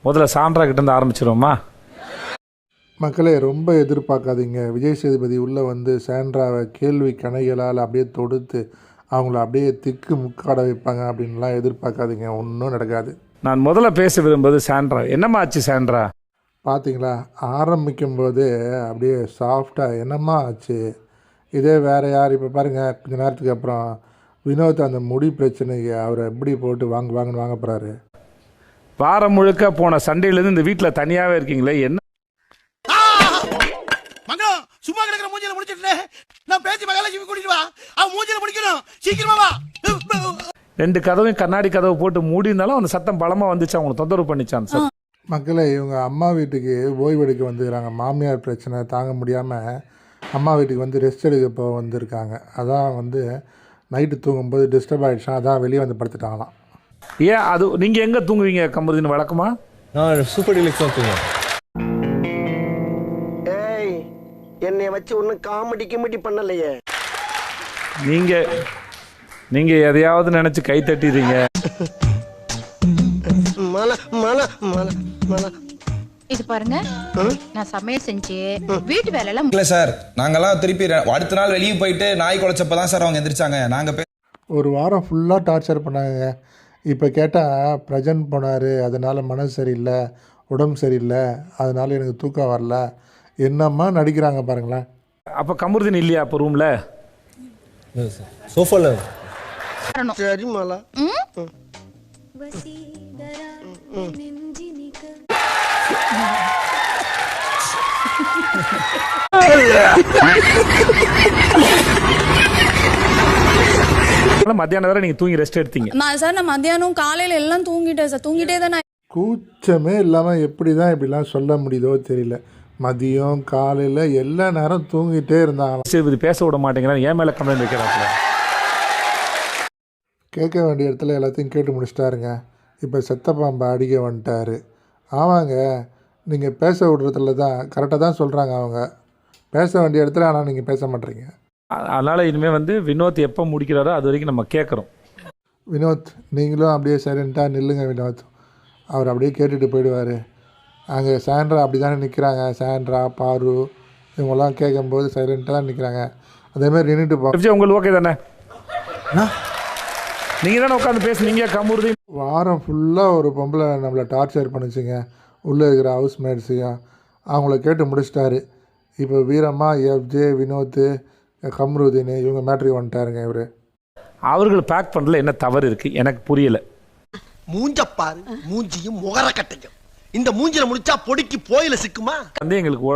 முதல்ல சாண்ட்ரா கிட்டேருந்து ஆரம்பிச்சிருவோமா? மக்களே, ரொம்ப எதிர்பார்க்காதீங்க. விஜய் சேதுபதி உள்ளே வந்து சாண்ட்ராவை கேள்வி கணைகளால் அப்படியே தொடுத்து அவங்கள அப்படியே திக்கு முக்காட வைப்பாங்க அப்படின்லாம் எதிர்பார்க்காதீங்க. ஒன்றும் நடக்காது. நான் முதல்ல பேச விரும்புவது சாண்ட்ரா. என்னம்மா ஆச்சு சாண்ட்ரா? பார்த்தீங்களா, ஆரம்பிக்கும் போதே அப்படியே சாஃப்டாக என்னம்மா ஆச்சு. இதே வேறு யார் இப்போ பாருங்கள், கொஞ்ச நேரத்துக்கு அப்புறம் வினோத் அந்த முடி பிரச்சனைக்கு அவரை எப்படி போட்டு வாங்கன்னு வாங்க போகிறாரு. வாரம் முழுக்க போன சண்டையிலேருந்து இந்த வீட்டில் தனியாகவே இருக்கீங்களே, என்ன சும்மா கிடக்குற மூஞ்சில முடிச்சிட்டு நான் பேசி மகாலட்சுமி கூட்டிட்டு வா, அவன் மூஞ்சில முடிக்கணும், சீக்கிரமா வா. 2 கதவையும் கண்ணாடி கதவை போட்டு மூடி இருந்தாலும் அந்த சத்தம் பலமாக வந்துச்சு, அவங்களை தொந்தரவு பண்ணிச்சான் சார். மக்களே, இவங்க அம்மா வீட்டுக்கு ஓய்வெடுக்க வந்துக்கிறாங்க. மாமியார் பிரச்சனை தாங்க முடியாமல் அம்மா வீட்டுக்கு வந்து ரெஸ்ட் எடுக்க இப்போ வந்திருக்காங்க. அதான் வந்து நைட்டு தூங்கும்போது டிஸ்டர்ப் ஆகிடுச்சான், அதான் வெளியே வந்து படுத்துட்டாங்களாம். ஏன் அது நீங்கள் எங்கே தூங்குவீங்க கமருதீன் வழக்கமா? நான் சூப்பர் டீலக்ஸ் தான் தூங்குவேன். ஏய், என்னைய வச்சு ஒன்னும் காமெடி கிமெடி பண்ணலையே. நீங்க எதையாவது நினைச்சு கை தட்டிடுறீங்க. இது பாருங்க, நான் சமையல் செஞ்சு வீட்டு வேலை எல்லாம் இல்ல சார், நாங்கெல்லாம் திருப்பி அடுத்த நாள் வெளியே போயிட்டு நாய் குலைச்சப்பதான் சார் அவங்க எந்திரிச்சாங்க. நாங்க ஒரு வாரம் ஃபுல்லாக டார்ச்சர் பண்ணாங்க. இப்போ கேட்டால் ப்ரெசன்ட் போனார், அதனால் மனசு சரியில்லை, உடம்பு சரியில்லை, அதனால் எனக்கு தூக்கம் வரல, என்னம்மா நடிக்கிறாங்க பாருங்களேன். அப்போ கமருதீன் இல்லையா அப்போ ரூமில்? சோஃபால. சரி மாலா. மத்தியானம் வரை நீங்க தூங்கி ரெஸ்ட் எடுத்தீங்க சார்? நான் மத்தியானம் காலையில எல்லாம் தூங்கிட்டேன் சார். தூங்கிட்டே தான். கூச்சமே இல்லாமல் எப்படி தான் இப்படிலாம் சொல்ல முடியுதோ தெரியல. மதியம் காலையில் எல்லா நேரம் தூங்கிட்டே இருந்தாங்க. சரி, பேச விட மாட்டேங்கிறாங்க, ஏன் மேலே கம்ப்ளைண்ட் வைக்கிறாங்க. கேட்க வேண்டிய இடத்துல எல்லாத்தையும் கேட்டு முடிச்சிட்டாருங்க. இப்போ செத்த பாம்பை அடிக்க வந்துட்டார். ஆமாங்க, நீங்கள் பேச விடுறதுல தான் கரெக்டாக தான் சொல்கிறாங்க அவங்க. பேச வேண்டிய இடத்துல ஆனால் நீங்கள் பேச மாட்டேறீங்க. அதனால் இனிமேல் வந்து வினோத் எப்போ முடிக்கிறாரோ அது வரைக்கும் நம்ம கேட்குறோம். வினோத், நீங்களும் அப்படியே சைலண்ட்டாக நில்லுங்க வினோத். அவர் அப்படியே கேட்டுட்டு போயிடுவார். அங்கே சாண்ட்ரா அப்படி தானே நிற்கிறாங்க. சாண்ட்ரா, பாரு இவங்கெல்லாம் கேட்கும்போது சைலண்ட்டாக தான் நிற்கிறாங்க. அதேமாதிரி நின்றுட்டு போங்க. உங்களுக்கு ஓகே தானே? நீங்கள் தானே உட்காந்து பேசுனீங்க கமருதீன். வாரம் ஃபுல்லாக ஒரு பொம்பளை நம்மளை டார்ச்சர் பண்ணிச்சுங்க, உள்ளே இருக்கிற ஹவுஸ்மேட்ஸையும். அவங்கள கேட்டு முடிச்சிட்டாரு. இப்போ வீரம்மா, எஃப்ஜே, வினோத், கமருதீன் இவங்க மேட்ருக்கு வந்துட்டாருங்க. இவர் அவர்கள் பேக் பண்ணல என்ன தவறு இருக்குது எனக்கு புரியல. மூஞ்சப்பாரு, மூஞ்சியும் முகர கட்டையும் இந்த மூஞ்சில முடிச்சா பொடிக்கு போயில சிக்குமா? வந்து எங்களுக்கு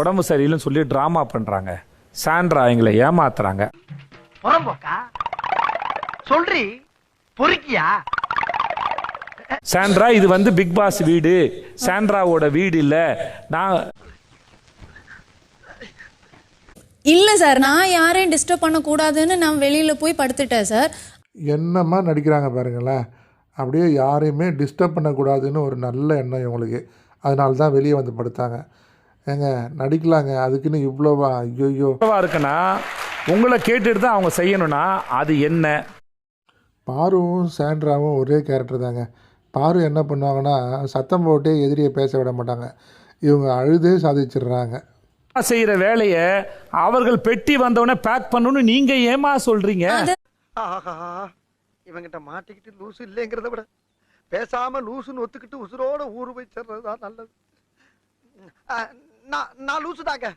உடம்பு சரியில்லைன்னு சொல்லி ட்ராமா பண்ணுறாங்க. சாண்ட்ரா எங்களை ஏமாத்துறாங்க. புறம்போக்கா சொல்றி பொறுக்கியா? சாண்ட்ரா, இது வந்து பிக் பாஸ் வீடு, சாண்ட்ராவோட வீடு இல்லை. நான் இல்ல சார், நான் யாரையும் டிஸ்டர்ப் பண்ணக்கூடாதுன்னு நான் வெளியில போய் படுத்துட்டேன் சார். என்னம்மா நடிக்கிறாங்க பாருங்களேன். அப்படியே யாரையுமே டிஸ்டர்ப் பண்ணக்கூடாதுன்னு ஒரு நல்ல எண்ணம் இவங்களுக்கு. அதனால தான் வெளியே வந்து படுத்தாங்க. ஏங்க நடிக்கலாங்க, அதுக்குன்னு இவ்வளோவா? ஐயோ இருக்குன்னா உங்களை கேட்டுட்டு தான் அவங்க செய்யணும்னா அது என்ன? பாருவும் சாண்ட்ராவும் ஒரே கேரக்டர் தாங்க. பாரு என்ன பண்ணுவாங்கன்னா சத்தம் போட்டே எதிரியை பேச விட மாட்டாங்க. இவங்க அழுதே சாதிச்சிடுறாங்க. செய்யற வேலையை அவர்கள் பெட்டி வந்தவொடனே பேக் பண்ணணும்னு நீங்க ஏமா சொல்றீங்க? இவங்கிட்ட மாட்டிக்கிட்டு லூசு இல்லைங்கிறத விட பேசாம லூசுன்னு ஒத்துக்கிட்டு உசுரோட ஊரு போய் சேர்றதுதான் நல்லது. நான் லூசுதாங்க,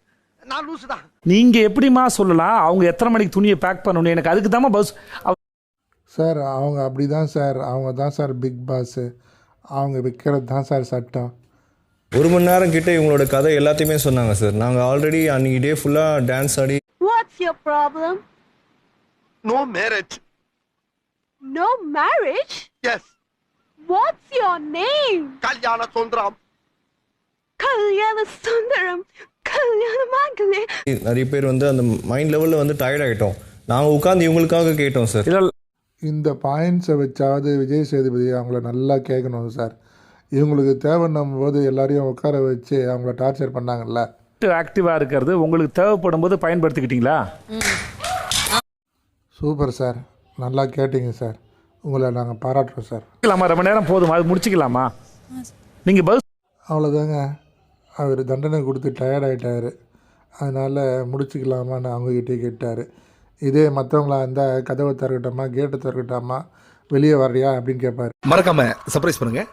நான் லூசுதான். நீங்க எப்படிமா சொல்லலாம் அவங்க எத்தனை மணிக்கு துணியை பேக் பண்ணணும்? எனக்கு அதுக்கு தான் பஸ். சார் அவங்க அப்படி தான் சார், அவங்க தான் சார் பிக் பாஸ். அவங்க வைக்கிறது தான் சார் சட்டம். 1 மணி நேரம் கிட்ட இவங்களோட கதை எல்லாத்தையுமே சொன்னாங்க சார். நாங்கள் ஆல்ரெடி அன்னைக்கு டே ஃபுல்லாக dance Aadi. What's your problem? No marriage. No marriage? Yes. What's your name? Kalyana Sundaram. Kalyana Sundaram, கல்யாண மங்களே. நிறைய பேர் வந்து அந்த மைண்ட் லெவலில் வந்து டயர்ட் ஆகிட்டோம். நாங்கள் உட்காந்து இவங்களுக்காக கேட்டோம் சார். இந்த பாயிண்ட்ஸை வச்சாவது விஜய் சேதுபதி அவங்கள நல்லா கேட்கணும் சார். இவங்களுக்கு தேவைன்னும் போது எல்லாரையும் உட்கார வச்சு அவங்கள டார்ச்சர் பண்ணாங்கல்ல. ஆக்டிவாக இருக்கிறது உங்களுக்கு தேவைப்படும் போது பயன்படுத்திக்கிட்டீங்களா? சூப்பர் சார், நல்லா கேட்டீங்க சார். உங்களை நாங்கள் பாராட்டுறோம் சார். ரொம்ப நேரம் போதுமா? அது முடிச்சுக்கலாமா? நீங்கள் பதில் அவ்வளோதாங்க. அவர் தண்டனை கொடுத்து டயர்ட் ஆகிட்டார். அதனால் முடிச்சுக்கலாமான்னு அவங்ககிட்டே கேட்டார். இதே மற்றவங்களா இருந்தால் கதவை திறக்கட்டாமா, கேட்டை திறக்கட்டாமா, வெளியே வர்றியா அப்படின்னு கேட்பார். மறக்காம சர்ப்ரைஸ் பண்ணுங்க.